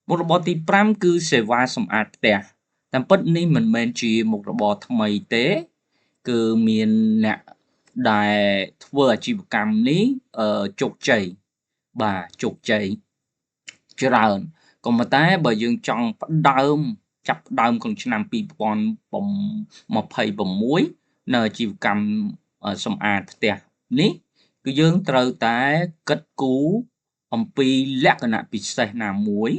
មុខរបរទី5គឺសេវាសម្អាតផ្ទះតាមពិតនេះមិនមែនជាមុខរបរថ្មីទេគឺមានអ្នកដែលធ្វើអាជីវកម្មនេះជោគជ័យបាទជោគជ័យច្រើនក៏ប៉ុន្តែបើយើងចង់ចាប់ផ្ដើមក្នុងឆ្នាំ2026នៅអាជីវកម្មសម្អាតផ្ទះនេះគឺយើងត្រូវតែគិតគូរអំពីលក្ខណៈពិសេសណាមួយ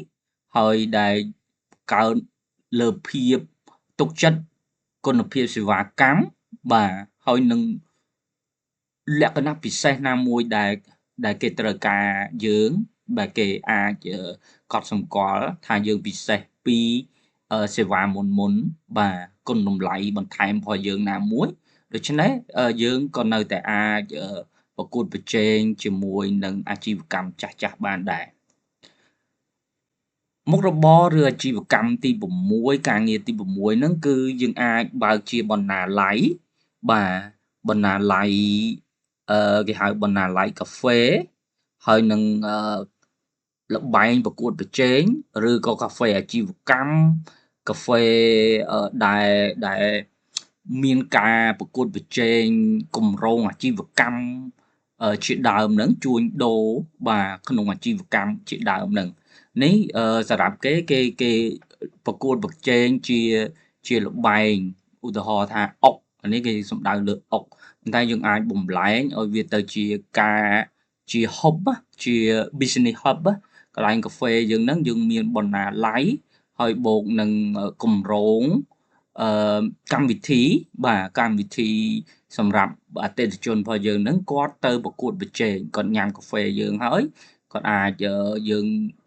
ហើយដែលកើតលើភាពទុកចិត្តគុណភាពសេវាកម្មបាទហើយនឹងលក្ខណៈពិសេសណាមួយដែលគេត្រូវការយើងដែលគេអាចកត់សម្គាល់ថាយើងពិសេសពីសេវាមុនបាទគុណតម្លៃបន្ថែមរបស់យើងណាមួយដូច្នេះយើងក៏នៅតែអាចប្រកួតប្រជែងជាមួយនឹងអាជីវកម្មចាស់ៗបានដែរមុខរបរឬអាជីវកម្មទី6ការងារទី6ហ្នឹងគឺយើងអាចបើកជាបណ្ណាល័យបាទបណ្ណាល័យគេហៅបណ្ណាល័យកាហ្វេហើយនឹងល្បែងប្រកួតប្រជែងឬក៏កាហ្វេអាជីវកម្មកាហ្វេដែលមានការប្រកួតប្រជែងគម្រោងអាជីវកម្មជាដើមហ្នឹងជួញដូរបាទក្នុងអាជីវកម្មជាដើមហ្នឹងនេះសម្រាប់គេប្រកួតប្រជែងជាល្បែងឧទាហរណ៍ថាអុកអានេះគេសំដៅលើអុកប៉ុន្តែយើងអាចបំលែងឲ្យវាទៅជាhub ជា business hub កន្លែងកាហ្វេយើងហ្នឹងយើងមានបណ្ណាល័យហើយបូកនឹងគម្រោងកម្មវិធីបាទកម្មវិធីសម្រាប់អតិថិជនរបស់យើងហ្នឹងគាត់ទៅប្រកួតប្រជែងគាត់ញ៉ាំកាហ្វេយើងហើយគាត់អាចយើង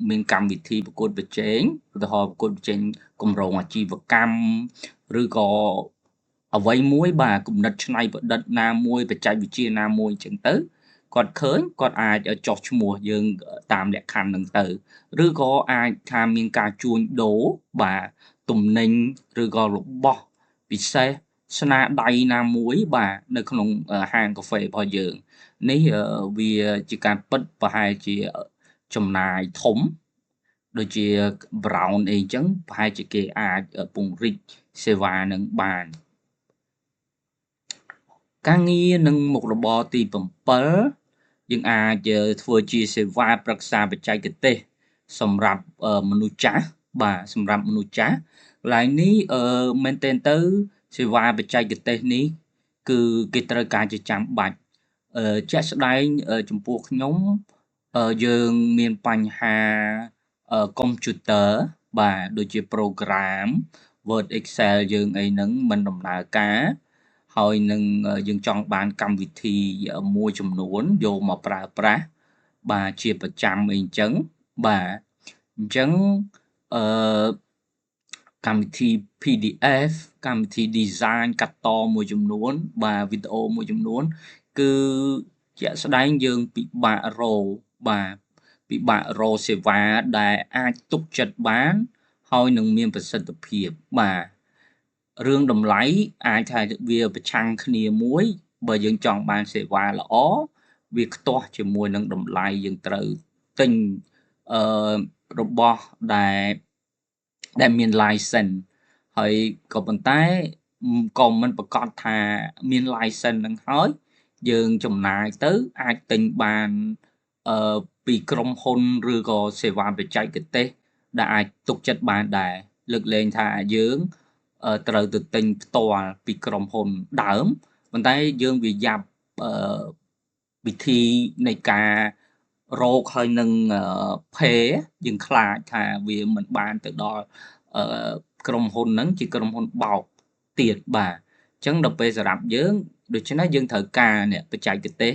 មានកម្មវិធីប្រកួតប្រជែងឧទាហរណ៍ប្រកួតប្រជែងគម្រោងអាជីវកម្មឬក៏អ្វីមួយបាទគំនិតច្នៃប្រឌិតណាមួយបច្ចេកវិទ្យាណាមួយអញ្ចឹងទៅគាត់ឃើញគាត់អាចចុះឈ្មោះយើងតាមលក្ខខណ្ឌហ្នឹងទៅឬក៏អាចថាមានការជួញដូរបាទទំនិញឬក៏របស់ពិសេសស្នាដៃណាមួយបាទនៅក្នុងហាងកាហ្វេរបស់យើងនេះវាជាការពិតប្រហែលជាចំណាយធំដូចជា Brown អីអញ្ចឹងប្រហែលជាគេអាចពង្រីកសេវានឹងបានការងារនិងមុខរបរទី7យើងអាចធ្វើជាសេវាប្រឹក្សាបច្ចេកទេសសម្រាប់មនុស្សចាស់បាទសម្រាប់មនុស្សចាស់កន្លែងនេះមែនទែនទៅសេវាបច្ចេកទេសនេះគឺគេត្រូវការជាចាំបាច់ជាក់ស្ដែងចំពោះខ្ញុំយើងមានបញ្ហាកុំព្យូទ័របាទដូចជា program Word Excel យើងអីហ្នឹងមិនដំណើរការហើយនឹងយើងចង់បានកម្មវិធីមួយចំនួនយកមកប្រើប្រាស់បាទជាប្រចាំអីអញ្ចឹងបាទអញ្ចឹងកម្មវិធី PDF កម្មវិធី design កាត់តមួយចំនួនបាទវីដេអូមួយចំនួនគឺជាក់ស្ដែងយើងពិបាករកបាទពិបាករកសេវាដែលអាចទុកចិត្តបានហើយនឹងមានប្រសិទ្ធភាពបាទរឿងតម្លៃអាចថាវាប្រឆាំងគ្នាមួយបើយើងចង់បានសេវាល្អវាខ្ទាស់ជាមួយនឹងតម្លៃយើងត្រូវទិញរបស់ដែលមាន license ហើយក៏ប៉ុន្តែក៏មិនប្រកាសថាមាន license នឹងហើយយើងចំណាយទៅអាចទិញបានពីក្រុមហ៊ុនឬក៏សេវាបច្ចេកទេសដែលអាចទុកចិត្តបានដែរលើកលែងថាយើងត្រូវទៅទិញផ្ទាល់ពីក្រុមហ៊ុនដើមប៉ុន្តែយើងវាយ៉ាប់វិធីនៃការរកហើយនឹងភេយើងខ្លាចថាវាមិនបានទៅដល់ក្រុមហ៊ុនហ្នឹងជាក្រុមហ៊ុនបោកទៀតបាទអញ្ចឹងដល់ពេលសម្រាប់យើងដូច្នេះយើងត្រូវការបច្ចេកទេស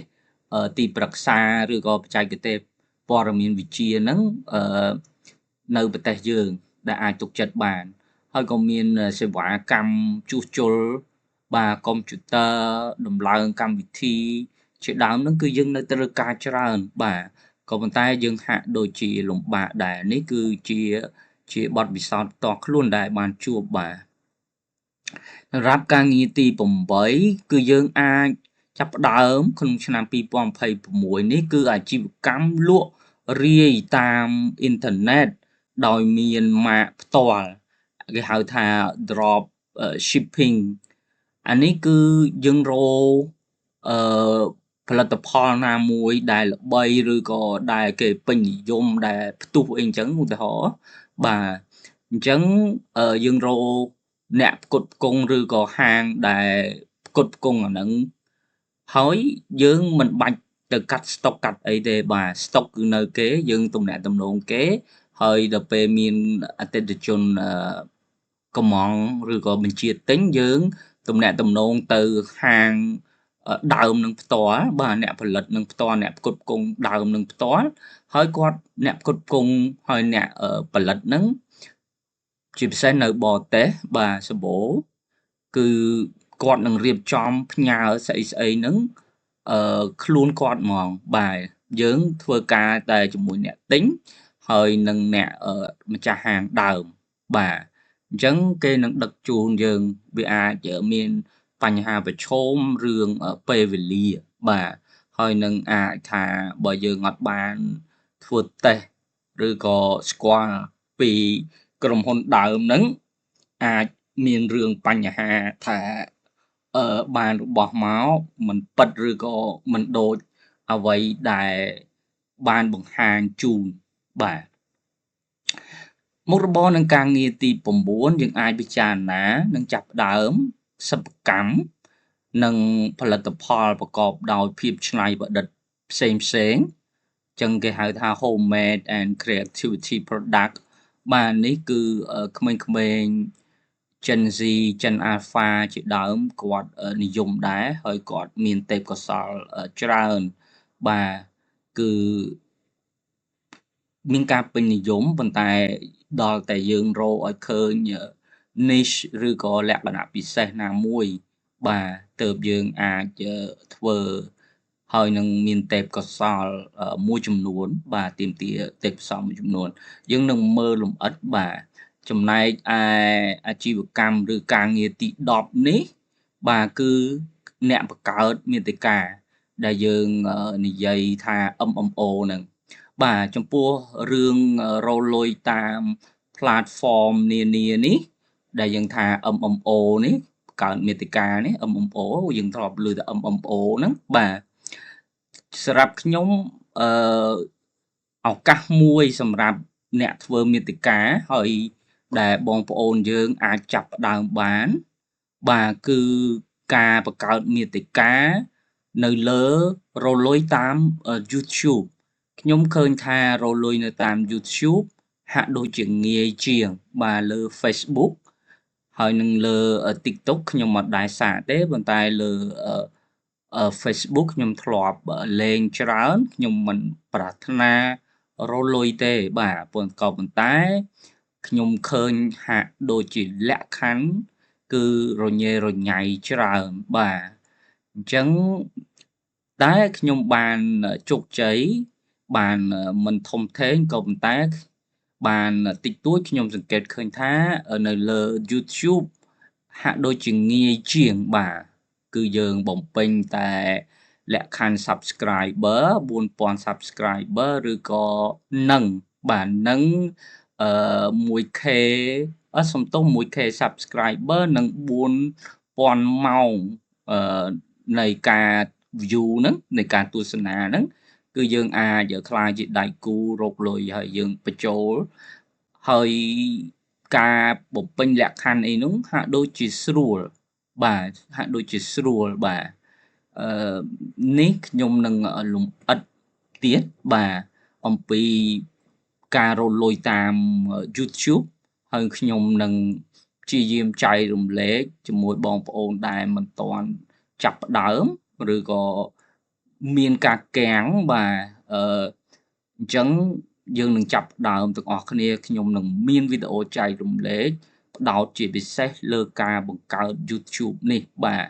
ទីប្រឹក្សាឬក៏បច្ចេកទេសព័ត៌មានវិទ្យាហ្នឹងនៅប្រទេសយើងដែលអាចទុកចិត្តបានហើយក៏មានសេវាកម្មជួសជុលបាទកុំព្យូទ័រដំឡើងកម្មវិធីជាដើមហ្នឹងគឺយើងនៅត្រូវការច្រើនបាទក៏ប៉ុន្តែយើងហាក់ដូចជាលំបាកដែរនេះគឺជាបទពិសោធន៍ផ្ទាល់ខ្លួនដែលបានជួបបាទសម្រាប់ការងារទី8គឺយើងអាចចាប់ផ្ដើមក្នុងឆ្នាំ2026នេះគឺអាជីវកម្មលក់រាយតាមអ៊ីនធឺណិត ដោយមានម៉ាកផ្ទាល់គេហៅថា drop shipping អានេះគឺយើងរកអឺផលិតផលណាមួយដែលល្បីឬក៏ដែលគេពេញនិយមដែលផ្ទុះអីអញ្ចឹងឧទាហរណ៍បាទអញ្ចឹងយើងរកអ្នកផ្គត់ផ្គង់ឬក៏ហាងដែលផ្គត់ផ្គង់អាហ្នឹងហើយយើងមិនបាច់ទៅកាត់ស្តុកកាត់អីទេបាទស្តុកគឺនៅគេយើងទំនាក់ទំនងគេហើយដល់ពេលមានអតិថិជនកម្មង់ឬក៏បញ្ជាទិញយើងទំនាក់ទំនងទៅហាងដើមនឹងផ្ទាល់បាទអ្នកផលិតនឹងផ្ទាល់អ្នកផ្គត់ផ្គង់ដើមនឹងផ្ទាល់ហើយគាត់អ្នកផ្គត់ផ្គង់ហើយអ្នកផលិតហ្នឹងជាពិសេសនៅបរទេសបាទសម្បូរគឺគាត់នឹងរៀបចំផ្ញើស្អីស្អីហ្នឹងខ្លួនគាត់ហ្មងបាទយើងធ្វើការតែជាមួយអ្នកទិញហើយនឹងអ្នកម្ចាស់ហាងដើមបាទអញ្ចឹងគេនឹងដឹកជូនយើងវាអាចមានបញ្ហាប្រឈមរឿងពេលវេលាបាទហើយនឹងអាចថាបើយើងអត់បានធ្វើតេស្តឬក៏ស្គាល់ពីក្រុមហ៊ុនដើមហ្នឹងអាចមានរឿងបញ្ហាថាបានរបស់មកមិនពិតឬក៏មិនដូចអ្វីដែលបានបង្ហាញជូនបាទមុខរបរនិងការងារទី9យើងអាចពិចារណានិងចាប់ផ្ដើមសិប្បកម្មនិងផលិតផលប្រកបដោយភាពច្នៃប្រឌិតផ្សេងៗចឹងគេហៅថា homemade and creativity product បាទនេះគឺក្មេងៗ Gen Z Gen Alpha ជាដើមគាត់និយមដែរហើយគាត់មានទេពកោសល្យច្រើនបាទគឺមានការពេញនិយមប៉ុន្តែដល់តែយើងរកឲ្យឃើញ niche ឬក៏លក្ខណៈពិសេសណាមួយបាទទើបយើងអាចធ្វើហើយនឹងមានទេពកោសល្យមួយចំនួនបាទទាមទារទេពកោសល្យមួយចំនួនយើងនឹងមើលលម្អិតបាទចំណែកឯអាជីវកម្មឬការងារទី10នេះបាទគឺអ្នកបង្កើតមាតិកាដែលយើងនិយាយថា MMO ហ្នឹងបាទចំពោះរឿងរកលុយតាម platform នានានេះដែលយើងថា MMO នេះបង្កើតមាតិកានេះ MMO យើងធ្លាប់ឮថា MMO ហ្នឹងបាទសម្រាប់ខ្ញុំឱកាសមួយសម្រាប់អ្នកធ្វើមាតិកាហើយដែលបងប្អូនយើងអាចចាប់ផ្ដើមបានបាទគឺការបង្កើតមាតិកានៅលើរលុយតាម YouTube ខ្ញុំឃើញថារលុយនៅតាម YouTube ហាក់ដូចជាងាយជាងបាទលើ Facebook ហើយនឹងលើ TikTok ខ្ញុំអត់ដែរសាកទេប៉ុន្តែលើFacebook ខ្ញុំធ្លាប់លេងច្រើនខ្ញុំមិនប្រាថ្នារកលុយទេបាទប៉ុន្តែខ្ញុំឃើញហាក់ដូចជាលក្ខខណ្ឌគឺរញ៉េរញ៉ៃច្រើនបាទអញ្ចឹងតែខ្ញុំបានជោគជ័យបានមិនធំធេងក៏ប៉ុន្តែបានតិចតួចខ្ញុំសង្កេតឃើញថានៅលើ YouTube ហាក់ដូចជាងាយជាងបាទគឺយើងបំពេញតែលក្ខខណ្ឌ Subscriber 4000 Subscriber ឬក៏នឹងបាទនឹង1K សំទោស 1K Subscriber និង4000ម៉ោងនៃការ view ហ្នឹងនៃការទស្សនាហ្នឹងគឺយើងអាចក្លាយជាដៃគូរកលុយហើយយើងបញ្ចូលហើយការបំពេញលក្ខខណ្ឌអីនោះហាក់ដូចជាស្រួលបាទហាក់ដូចជាស្រួលបាទនេះខ្ញុំនឹងលម្អិតទៀតបាទអំពីការរកលុយតាម YouTube ហើយខ្ញុំនឹងព្យាយាមចែករំលែកជាមួយបងប្អូនដែលមិនទាន់ចាប់ផ្ដើមឬក៏មានការគាំងបាទអញ្ចឹងយើងនឹងចាប់ផ្ដើមទាំងអស់គ្នាខ្ញុំនឹងមានវីដេអូចែករំលែកផ្ដោតជាពិសេសលើការបង្កើត YouTube នេះបាទ